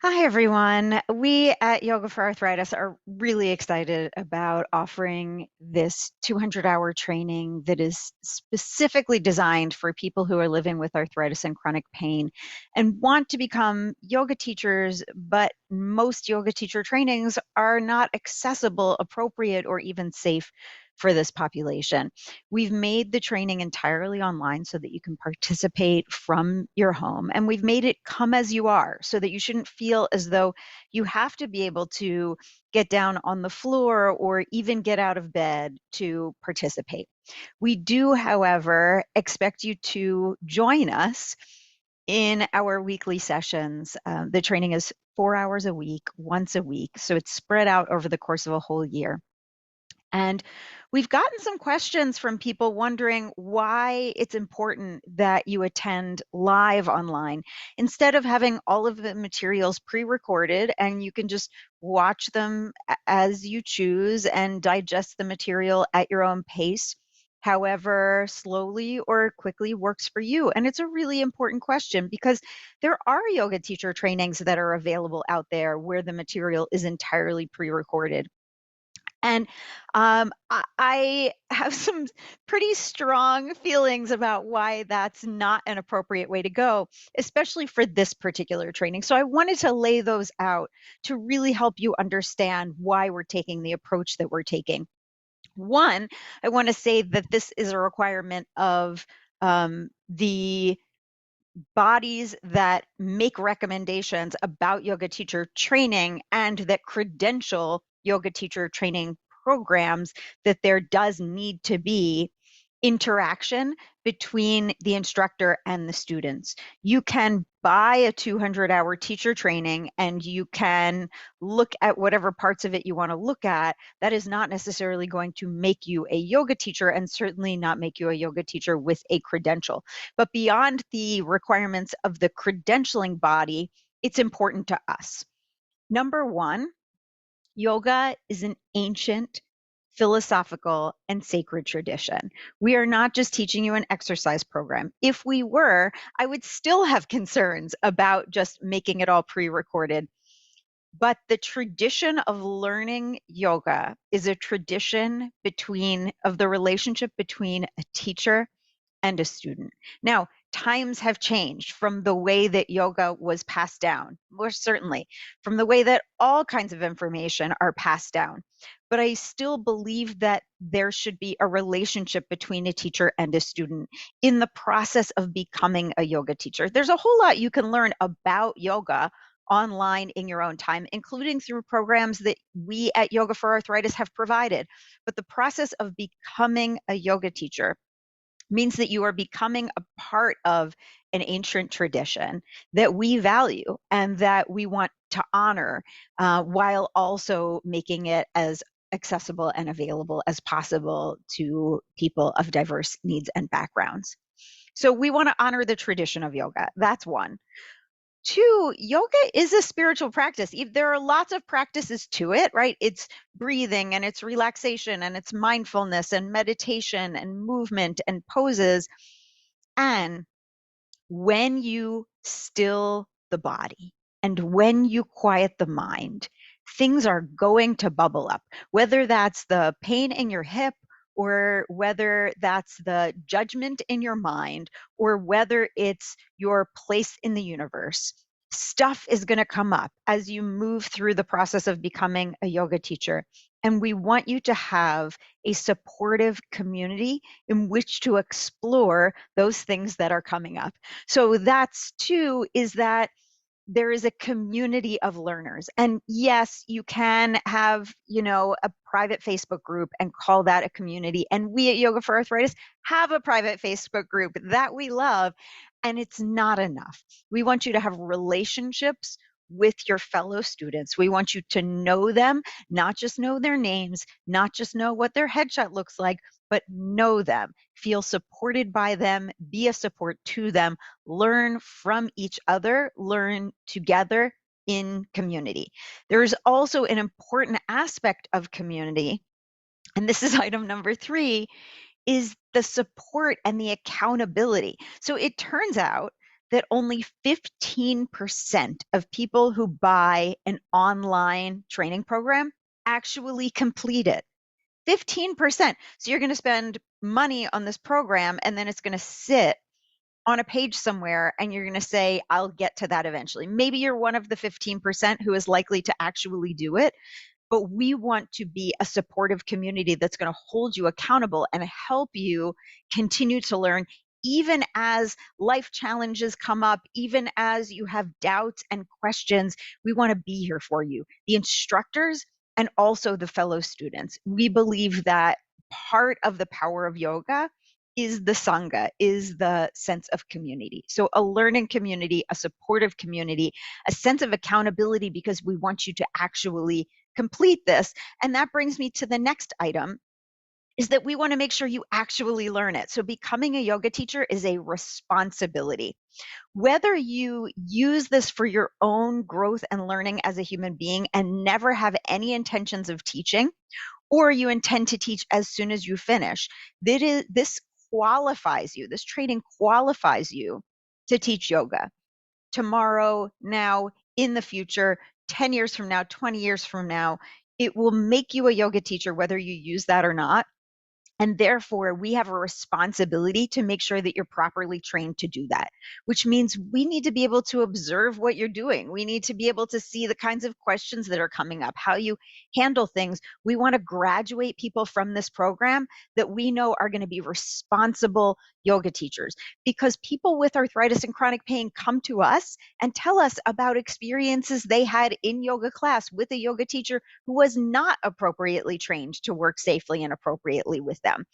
Hi, everyone. We at Yoga for Arthritis are really excited about offering this 200-hour training that is specifically designed for people who are living with arthritis and chronic pain and want to become yoga teachers, but most yoga teacher trainings are not accessible, appropriate, or even safe for this population. We've made the training entirely online so that you can participate from your home, and we've made it come as you are so that you shouldn't feel as though you have to be able to get down on the floor or even get out of bed to participate. We do, however, expect you to join us in our weekly sessions. The training is 4 hours a week, once a week, so it's spread out over the course of a whole year. And we've gotten some questions from people wondering why it's important that you attend live online instead of having all of the materials pre-recorded and you can just watch them as you choose and digest the material at your own pace, however slowly or quickly works for you. And it's a really important question because there are yoga teacher trainings that are available out there where the material is entirely pre-recorded. And I have some pretty strong feelings about why that's not an appropriate way to go, especially for this particular training. So I wanted to lay those out to really help you understand why we're taking the approach that we're taking. One, I want to say that this is a requirement of the bodies that make recommendations about yoga teacher training and that credential yoga teacher training programs, that there does need to be interaction between the instructor and the students. You can buy a 200-hour teacher training and you can look at whatever parts of it you want to look at. That is not necessarily going to make you a yoga teacher and certainly not make you a yoga teacher with a credential. But beyond the requirements of the credentialing body, it's important to us. Number one, yoga is an ancient, philosophical, and sacred tradition. We are not just teaching you an exercise program. If we were, I would still have concerns about just making it all pre-recorded. But the tradition of learning yoga is a tradition of the relationship between a teacher and a student. Now, times have changed from the way that yoga was passed down, more certainly, from the way that all kinds of information are passed down. But I still believe that there should be a relationship between a teacher and a student in the process of becoming a yoga teacher. There's a whole lot you can learn about yoga online in your own time, including through programs that we at Yoga for Arthritis have provided. But the process of becoming a yoga teacher means that you are becoming a part of an ancient tradition that we value and that we want to honor, while also making it as accessible and available as possible to people of diverse needs and backgrounds. So we want to honor the tradition of yoga. That's one. Two, yoga is a spiritual practice. There are lots of practices to it, right? It's breathing and it's relaxation and it's mindfulness and meditation and movement and poses. And when you still the body and when you quiet the mind, things are going to bubble up, whether that's the pain in your hip or whether that's the judgment in your mind or whether it's your place in the universe. Stuff is going to come up as you move through the process of becoming a yoga teacher. And we want you to have a supportive community in which to explore those things that are coming up. So that's two, is that there is a community of learners. And yes, you can have, a private Facebook group and call that a community. And we at Yoga for Arthritis have a private Facebook group that we love. And it's not enough. We want you to have relationships with your fellow students. We want you to know them, not just know their names, not just know what their headshot looks like, but know them, feel supported by them, be a support to them, learn from each other, learn together in community. There is also an important aspect of community, and this is item number 3, is the support and the accountability. So it turns out that only 15% of people who buy an online training program actually complete it. 15%. So you're going to spend money on this program and then it's going to sit on a page somewhere and you're going to say, I'll get to that eventually. Maybe you're one of the 15% who is likely to actually do it, but we want to be a supportive community that's going to hold you accountable and help you continue to learn, even as life challenges come up, even as you have doubts and questions. We want to be here for you, the instructors and also the fellow students. We believe that part of the power of yoga is the sangha, is the sense of community. So a learning community, a supportive community, a sense of accountability, because we want you to actually complete this. And that brings me to the next item, is that we want to make sure you actually learn it. So becoming a yoga teacher is a responsibility. Whether you use this for your own growth and learning as a human being and never have any intentions of teaching, or you intend to teach as soon as you finish, this qualifies you, this training qualifies you to teach yoga tomorrow, now, in the future, 10 years from now, 20 years from now. It will make you a yoga teacher whether you use that or not. And therefore, we have a responsibility to make sure that you're properly trained to do that, which means we need to be able to observe what you're doing. We need to be able to see the kinds of questions that are coming up, how you handle things. We want to graduate people from this program that we know are going to be responsible yoga teachers, because people with arthritis and chronic pain come to us and tell us about experiences they had in yoga class with a yoga teacher who was not appropriately trained to work safely and appropriately with them.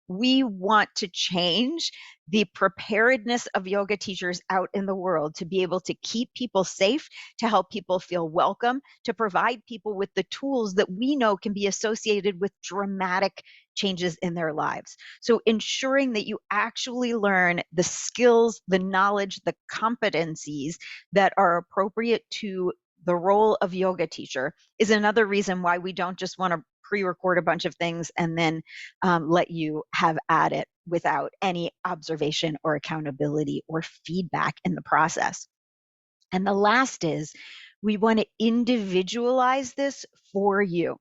We want to change the preparedness of yoga teachers out in the world to be able to keep people safe, to help people feel welcome, to provide people with the tools that we know can be associated with dramatic changes in their lives. So ensuring that you actually learn the skills, the knowledge, the competencies that are appropriate to the role of yoga teacher is another reason why we don't just want to pre-record a bunch of things and then let you have at it without any observation or accountability or feedback in the process. And the last is, we want to individualize this for you.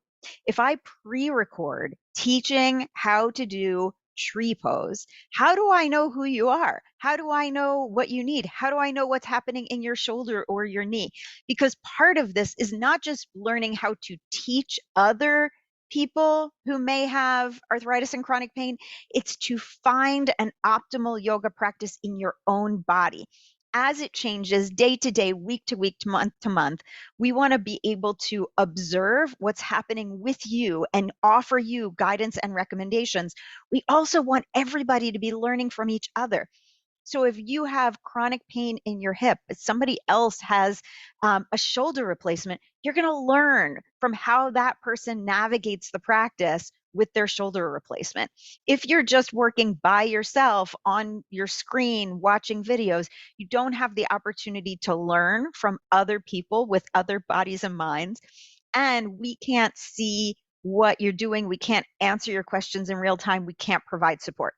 If I pre-record teaching how to do tree pose, how do I know who you are? How do I know what you need? How do I know what's happening in your shoulder or your knee? Because part of this is not just learning how to teach other people who may have arthritis and chronic pain, it's to find an optimal yoga practice in your own body. As it changes day to day, week to month, we want to be able to observe what's happening with you and offer you guidance and recommendations. We also want everybody to be learning from each other. So if you have chronic pain in your hip, but somebody else has a shoulder replacement, you're going to learn from how that person navigates the practice with their shoulder replacement. If you're just working by yourself on your screen watching videos, you don't have the opportunity to learn from other people with other bodies and minds. And we can't see what you're doing. We can't answer your questions in real time. We can't provide support.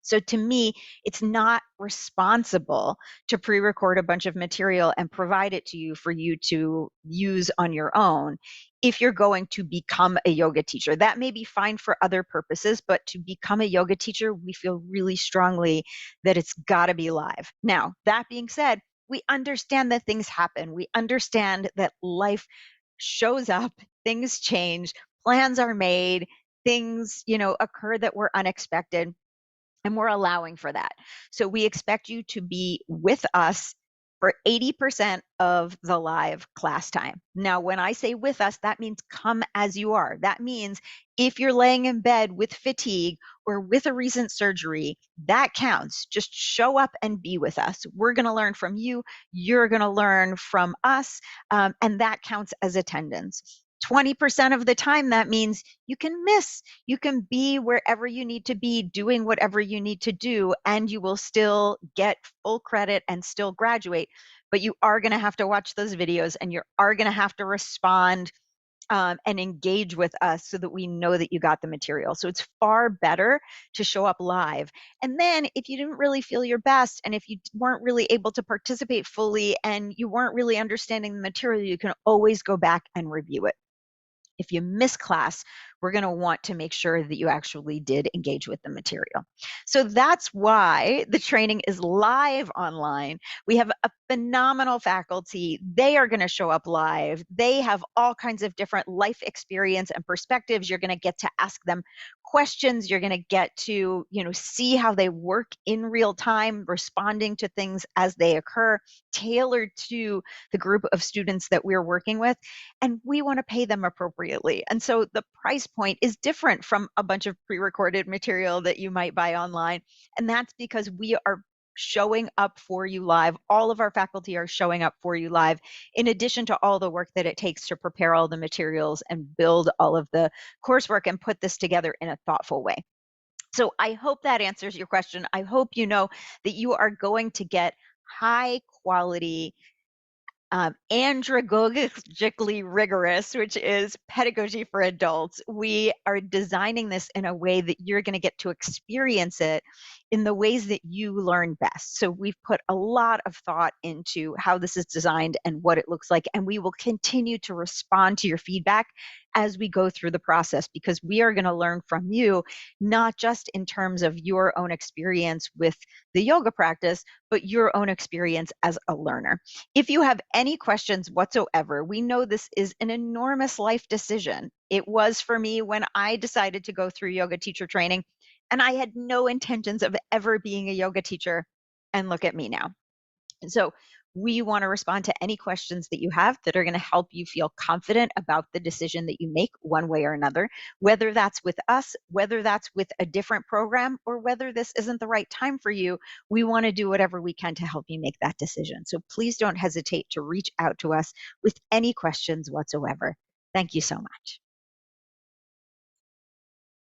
So to me, it's not responsible to pre-record a bunch of material and provide it to you for you to use on your own if you're going to become a yoga teacher. That may be fine for other purposes, but to become a yoga teacher, we feel really strongly that it's got to be live. Now, that being said, we understand that things happen. We understand that life shows up, things change, plans are made, things, occur that were unexpected. And we're allowing for that. So we expect you to be with us for 80% of the live class time. Now, when I say with us, that means come as you are. That means if you're laying in bed with fatigue or with a recent surgery, that counts. Just show up and be with us. We're going to learn from you. You're going to learn from us. And that counts as attendance. 20% of the time, that means you can miss. You can be wherever you need to be, doing whatever you need to do, and you will still get full credit and still graduate. But you are going to have to watch those videos and you are going to have to respond and engage with us so that we know that you got the material. So it's far better to show up live. And then if you didn't really feel your best and if you weren't really able to participate fully and you weren't really understanding the material, you can always go back and review it. If you miss class, we're going to want to make sure that you actually did engage with the material. So that's why the training is live online. We have a phenomenal faculty. They are going to show up live. They have all kinds of different life experience and perspectives. You're going to get to ask them questions. You're going to get to, see how they work in real time, responding to things as they occur, tailored to the group of students that we're working with, and we want to pay them appropriately. And so the price point is different from a bunch of pre-recorded material that you might buy online. And that's because we are showing up for you live. All of our faculty are showing up for you live, in addition to all the work that it takes to prepare all the materials and build all of the coursework and put this together in a thoughtful way. So I hope that answers your question. I hope you know that you are going to get high quality, andragogically rigorous, which is pedagogy for adults. We are designing this in a way that you're going to get to experience it in the ways that you learn best. So we've put a lot of thought into how this is designed and what it looks like, and we will continue to respond to your feedback as we go through the process, because we are going to learn from you, not just in terms of your own experience with the yoga practice, but your own experience as a learner. If you have any questions whatsoever, we know this is an enormous life decision. It was for me when I decided to go through yoga teacher training, and I had no intentions of ever being a yoga teacher. And look at me now. So we want to respond to any questions that you have that are going to help you feel confident about the decision that you make one way or another, whether that's with us, whether that's with a different program, or whether this isn't the right time for you. We want to do whatever we can to help you make that decision. So please don't hesitate to reach out to us with any questions whatsoever. Thank you so much.